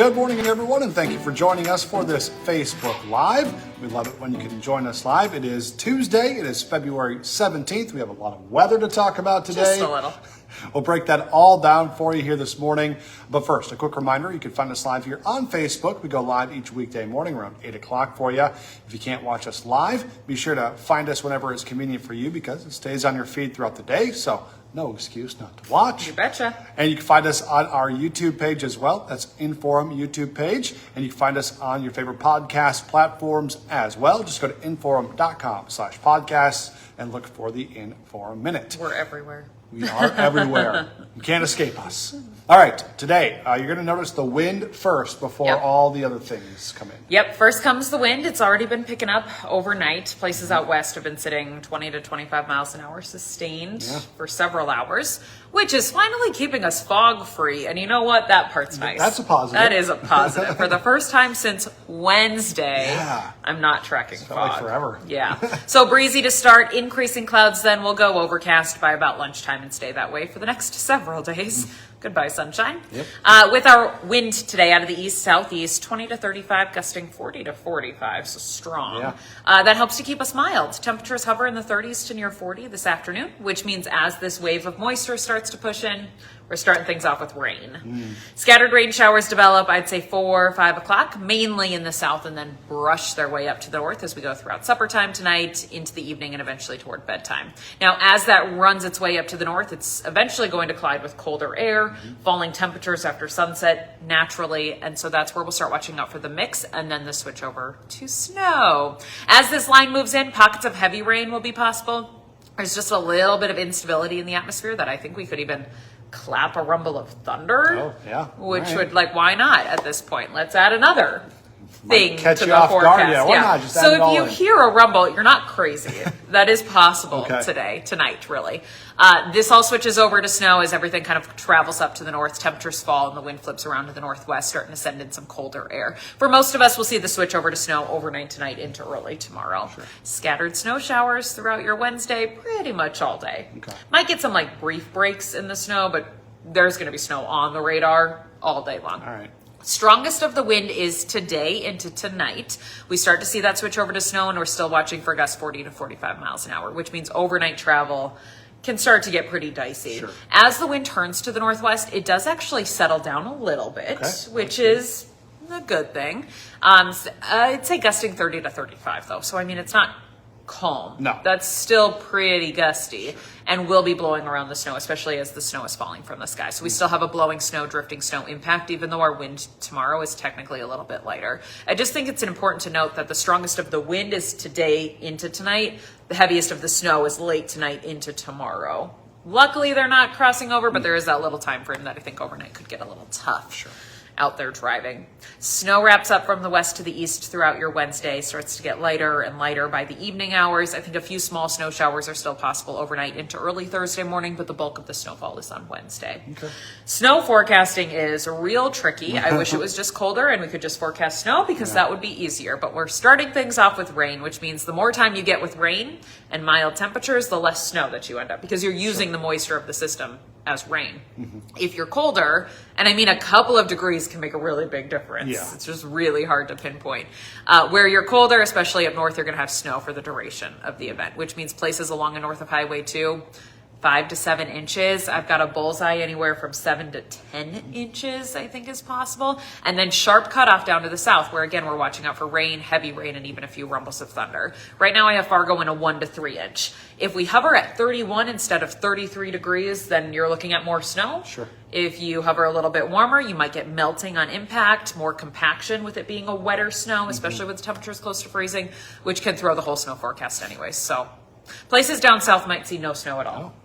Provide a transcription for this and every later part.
Good morning, everyone, and thank you for joining us for this Facebook Live. We love it when you can join us live. It is Tuesday. It is February 17th. We have a lot of weather to talk about today. Just a little. We'll break that all down for you here this morning. But first, a quick reminder, you can find us live here on Facebook. We go live each weekday morning around 8 o'clock for you. If you can't watch us live, be sure to find us whenever it's convenient for you because it stays on your feed throughout the day. So no excuse not to watch. You betcha. And you can find us on our YouTube page as well. That's Inforum YouTube page. And you can find us on your favorite podcast platforms as well. Just go to inforum.com/podcasts and look for the Inforum Minute. We're everywhere. We are everywhere. You can't escape us. All right, today you're going to notice the wind first before all the other things come in. Yep, first comes the wind. It's already been picking up overnight. Places out west have been sitting 20 to 25 miles an hour sustained for several hours, which is finally keeping us fog free. And you know what? That part's nice. That's a positive. That is a positive. For the first time since Wednesday, I'm not tracking fog. Like forever. Yeah. So breezy to start, increasing clouds then will go overcast by about lunchtime and stay that way for the next several days. Goodbye, sunshine. Yep. With our wind today out of the east-southeast, 20 to 35, gusting 40 to 45, so strong. Yeah. That helps to keep us mild. Temperatures hover in the 30s to near 40 this afternoon, which means as this wave of moisture starts to push in, we're starting things off with rain. Scattered rain showers develop, I'd say 4 or 5 o'clock, mainly in the south, and then brush their way up to the north as we go throughout supper time tonight, into the evening, and eventually toward bedtime. Now, as that runs its way up to the north, it's eventually going to collide with colder air, falling temperatures after sunset naturally, and so that's where we'll start watching out for the mix, and then the switch over to snow. As this line moves in, pockets of heavy rain will be possible. There's just a little bit of instability in the atmosphere that I think we could even clap a rumble of thunder, which would, like, why not at this point? Let's add another thing to the forecast. Why not? Just so if you hear a rumble, you're not crazy. That is possible tonight, really. This all switches over to snow as everything kind of travels up to the north. Temperatures fall and the wind flips around to the northwest, starting to send in some colder air. For most of us, we'll see the switch over to snow overnight tonight into early tomorrow. Scattered snow showers throughout your Wednesday, pretty much all day. Might get some like brief breaks in the snow, but there's going to be snow on the radar all day long. All right. Strongest of the wind is today into tonight. We start to see that switch over to snow, and we're still watching for gusts 40 to 45 miles an hour, which means overnight travel can start to get pretty dicey. As the wind turns to the northwest, it does actually settle down a little bit, which is a good thing. I'd say gusting 30 to 35, though. So, I mean, it's not calm. No. That's still pretty gusty and will be blowing around the snow, especially as the snow is falling from the sky. So we still have a blowing snow, drifting snow impact, even though our wind tomorrow is technically a little bit lighter. I just think it's important to note that the strongest of the wind is today into tonight. The heaviest of the snow is late tonight into tomorrow. Luckily, they're not crossing over, but there is that little time frame that I think overnight could get a little tough. Out there driving. Snow wraps up from the west to the east throughout your Wednesday, starts to get lighter and lighter by the evening hours. I think a few small snow showers are still possible overnight into early Thursday morning, but the bulk of the snowfall is on Wednesday. Snow forecasting is real tricky. I wish it was just colder and we could just forecast snow because that would be easier, but we're starting things off with rain, which means the more time you get with rain and mild temperatures, the less snow that you end up because you're using the moisture of the system as rain. If you're colder, and I mean a couple of degrees can make a really big difference. It's just really hard to pinpoint. Where you're colder, especially up north, you're going to have snow for the duration of the event, which means places along and north of Highway 2, 5 to 7 inches. I've got a bullseye anywhere from 7 to 10 inches, I think is possible. And then sharp cutoff down to the south, where again, we're watching out for rain, heavy rain, and even a few rumbles of thunder. Right now I have Fargo in a 1 to 3 inch. If we hover at 31 instead of 33 degrees, then you're looking at more snow. If you hover a little bit warmer, you might get melting on impact, more compaction with it being a wetter snow, especially with temperatures close to freezing, which can throw the whole snow forecast anyways. So places down south might see no snow at all.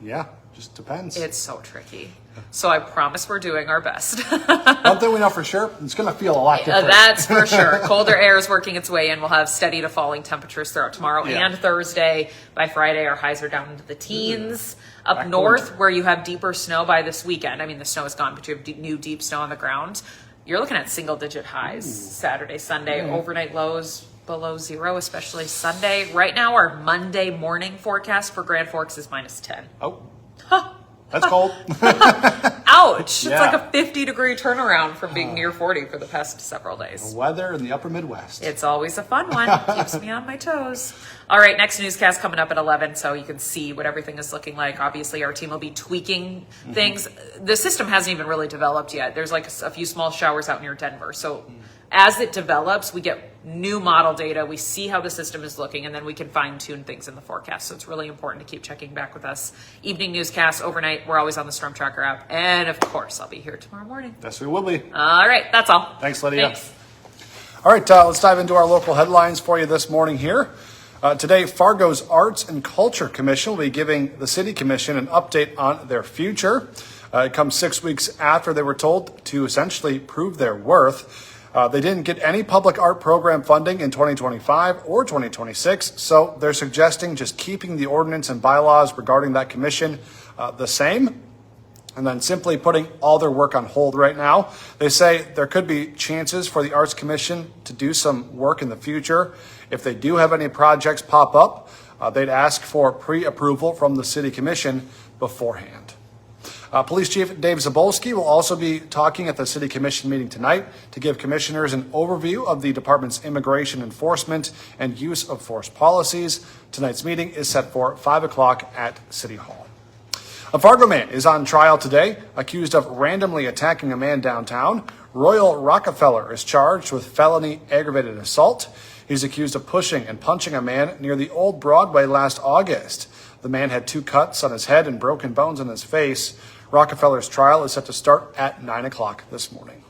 Just depends. It's so tricky. So I promise we're doing our best. One thing we know for sure, it's going to feel a lot different. That's for sure. Colder air is working its way in. We'll have steady to falling temperatures throughout tomorrow and Thursday. By Friday, our highs are down into the teens. Up north, where you have deeper snow by this weekend, I mean, the snow is gone, but you have new deep snow on the ground. You're looking at single-digit highs Saturday, Sunday, overnight lows below 0, especially Sunday. Right now, our Monday morning forecast for Grand Forks is -10. That's cold. Ouch. Yeah. It's like a 50-degree turnaround from being near 40 for the past several days. Weather in the upper Midwest. It's always a fun one. Keeps me on my toes. All right, next newscast coming up at 11, so you can see what everything is looking like. Obviously, our team will be tweaking things. The system hasn't even really developed yet. There's like a few small showers out near Denver. So as it develops, we get new model data. We see how the system is looking, and then we can fine-tune things in the forecast. So it's really important to keep checking back with us. Evening newscast, overnight, we're always on the Storm Tracker app. And, of course, I'll be here tomorrow morning. Yes, we will be. All right, that's all. Thanks, Lydia. Thanks. All right, let's dive into our local headlines for you this morning here. Today, Fargo's Arts and Culture Commission will be giving the City Commission an update on their future. It comes 6 weeks after they were told to essentially prove their worth. They didn't get any public art program funding in 2025 or 2026, so they're suggesting just keeping the ordinance and bylaws regarding that commission the same, and then simply putting all their work on hold right now. They say there could be chances for the Arts Commission to do some work in the future. If they do have any projects pop up, they'd ask for pre-approval from the City Commission beforehand. Police Chief Dave Zabolski will also be talking at the City Commission meeting tonight to give commissioners an overview of the department's immigration enforcement and use of force policies. Tonight's meeting is set for 5 o'clock at City Hall. A Fargo man is on trial today, accused of randomly attacking a man downtown. Royal Rockefeller is charged with felony aggravated assault. He's accused of pushing and punching a man near the Old Broadway last August. The man had 2 cuts on his head and broken bones in his face. Rockefeller's trial is set to start at 9 o'clock this morning.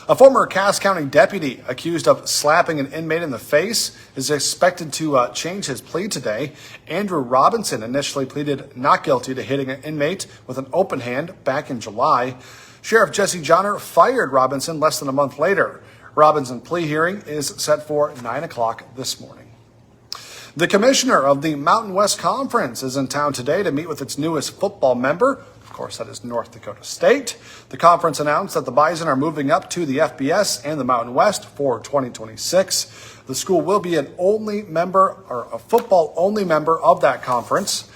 A former Cass County deputy accused of slapping an inmate in the face is expected to change his plea today. Andrew Robinson initially pleaded not guilty to hitting an inmate with an open hand back in July. Sheriff Jesse Johnner fired Robinson less than a month later. Robinson's plea hearing is set for 9 o'clock this morning. The commissioner of the Mountain West Conference is in town today to meet with its newest football member. Of course, that is North Dakota State. The conference announced that the Bison are moving up to the FBS and the Mountain West for 2026. The school will be an only member, or a football-only member of that conference.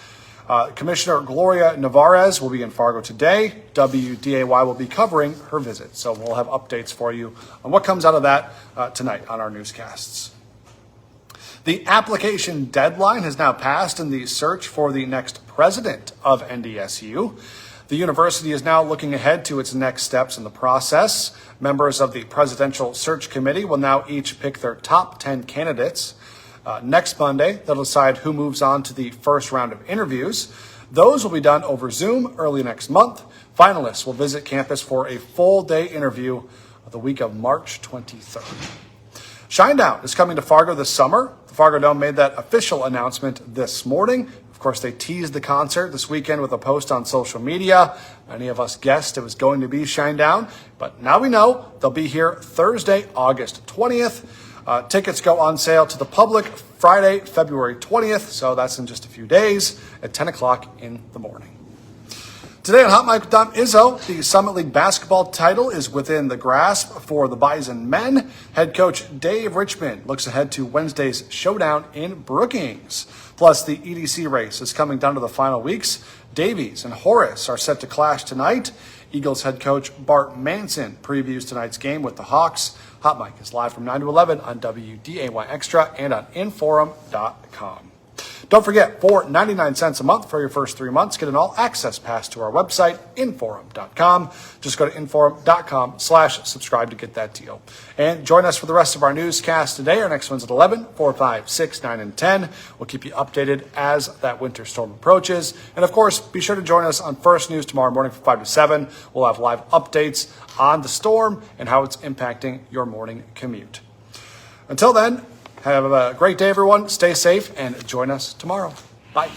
Commissioner Gloria Navarez will be in Fargo today. WDAY will be covering her visit. So we'll have updates for you on what comes out of that tonight on our newscasts. The application deadline has now passed in the search for the next president of NDSU. The university is now looking ahead to its next steps in the process. Members of the presidential search committee will now each pick their top 10 candidates. Next Monday, they'll decide who moves on to the first round of interviews. Those will be done over Zoom early next month. Finalists will visit campus for a full-day interview the week of March 23rd. Shinedown is coming to Fargo this summer. The Fargo Dome made that official announcement this morning. Of course, they teased the concert this weekend with a post on social media. Many of us guessed it was going to be Shinedown, but now we know they'll be here Thursday, August 20th. Tickets go on sale to the public Friday, February 20th, so that's in just a few days at 10 o'clock in the morning. Today on Hot Mic with Dom Izzo, the Summit League basketball title is within the grasp for the Bison men. Head coach Dave Richmond looks ahead to Wednesday's showdown in Brookings. Plus, the EDC race is coming down to the final weeks. Davies and Horace are set to clash tonight. Eagles head coach Bart Manson previews tonight's game with the Hawks. Hot Mic is live from 9 to 11 on WDAY Extra and on Inforum.com. Don't forget, for 99 cents a month for your first 3 months, get an all-access pass to our website, Inforum.com. Just go to Inforum.com/subscribe to get that deal. And join us for the rest of our newscast today. Our next one's at 11, 4, 5, 6, 9, and 10. We'll keep you updated as that winter storm approaches. And, of course, be sure to join us on First News tomorrow morning from 5 to 7. We'll have live updates on the storm and how it's impacting your morning commute. Until then, have a great day, everyone. Stay safe and join us tomorrow. Bye.